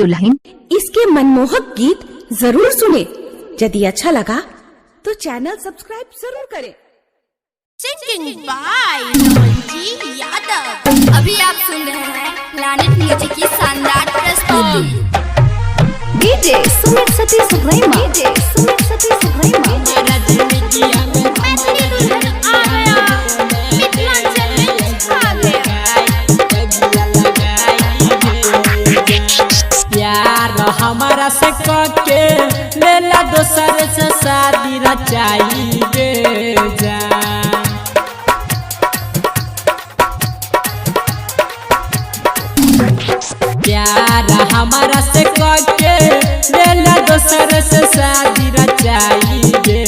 दुल्हन। इसके मनमोहक गीत जरूर सुने। यदि अच्छा लगा तो चैनल सब्सक्राइब जरूर करें। Singing by Naman ji Yadav. अभी आप सुन रहे हैं प्लैनेट म्यूजिक की शानदार प्रस्तुति। डीजे सुमित सतीश रैमा। डीजे सुमित सतीश रैमा। मेरा जिंदगी में मैथिली दुल्हन आ गया, मिथिलांचल में छा गया। प्यार हमारा से के लेला दोसर से शादी रचाई गे जान। प्यार हमारा से के लेला दोसर से शादी रचाई गे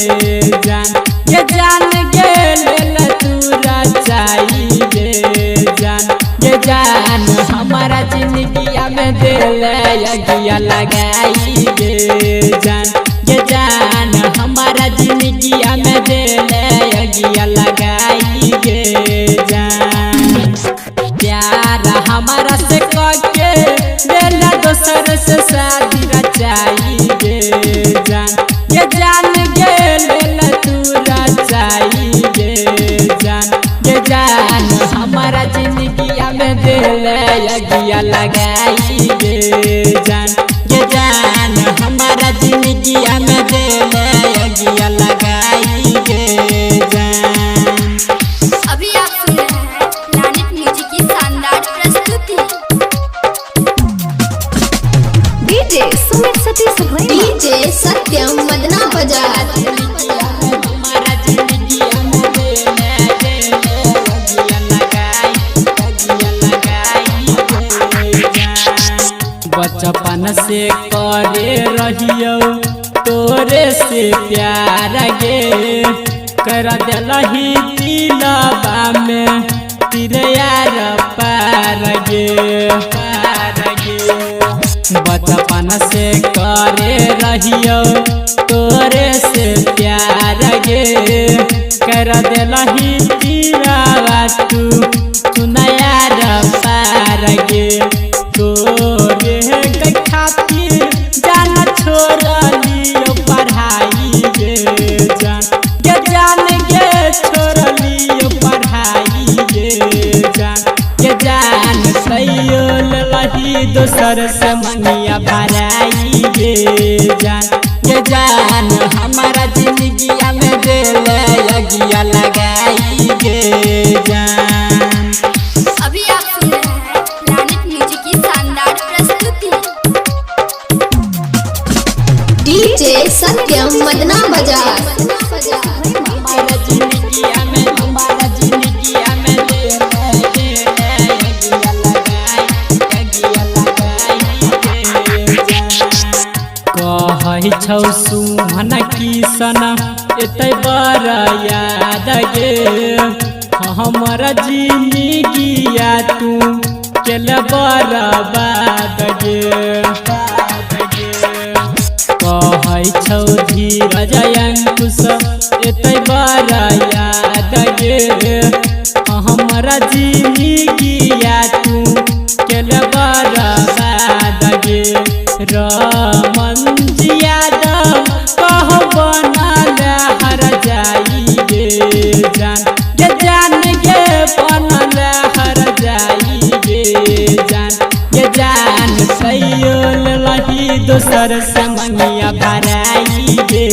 जान। ये जान गे लेला तू रचाई गे जान। ये जान हमारा जिंदगिया में दिल अगिया लगाई गे जान। ये जान हमारा जिंदगिया में दिल अगिया लगाई गे जान। प्यार हमारा से के बेला दोसर से शादी रचाई गे जान। ये जान गे लेला तू रचाई गे जान। ये जान हमारा जिंदगिया में दिल अगिया लगाई गे जान। ये जान हमारा जिंदगिया में दिल अगिया लगाई गे जान। अभी आप सुन रहे हैं प्लैनेट म्यूजिक की शानदार प्रस्तुति। डीजे सुमित सतीश रैमा। डीजे सत्यम मदना बाजार। हमारा जिंदगिया में दिल अगिया लगाई गे जान। बचपन से करे रहियो तोरे से प्यार गे। कर दिलही दिलवा में तेरे यार पार गे पार गे। बचपन से करे रहियो तोरे से प्यार गे। कर दिलही दिलवा तू यार पार गे। तोरे के खातिर जान छोड़लियो पढ़ाई गे जान। ये जान गे छोड़लियो पढ़ाई गे जान। ये जान सैयो लही दोसर से मनिया भराई गे जान। ये जान हमारा जिंदगिया में दिल अगिया लगाई गे जान। अभी आप सुन रहे हैं प्लैनेट म्यूजिक की शानदार प्रस्तुति। डीजे सत्यम मदना बाजार। हमारा जिंदगिया में दिल अगिया लगाई गे जान। कहै छौ सुमन किसन एतै बड़ा याद गे। हमारा जिंदगिया तू केल बर्बाद गे। कहै छौ धीरज अंकुश एतै बड़ा याद गे। हमारा जिंदगिया तू केल बर्बाद गे। रमन यादव कह बनल हर जाई गे जान। ये जान गे बनल हर जाई गे जान। ये जान सैयो लही दोसर से मनिया भराई गे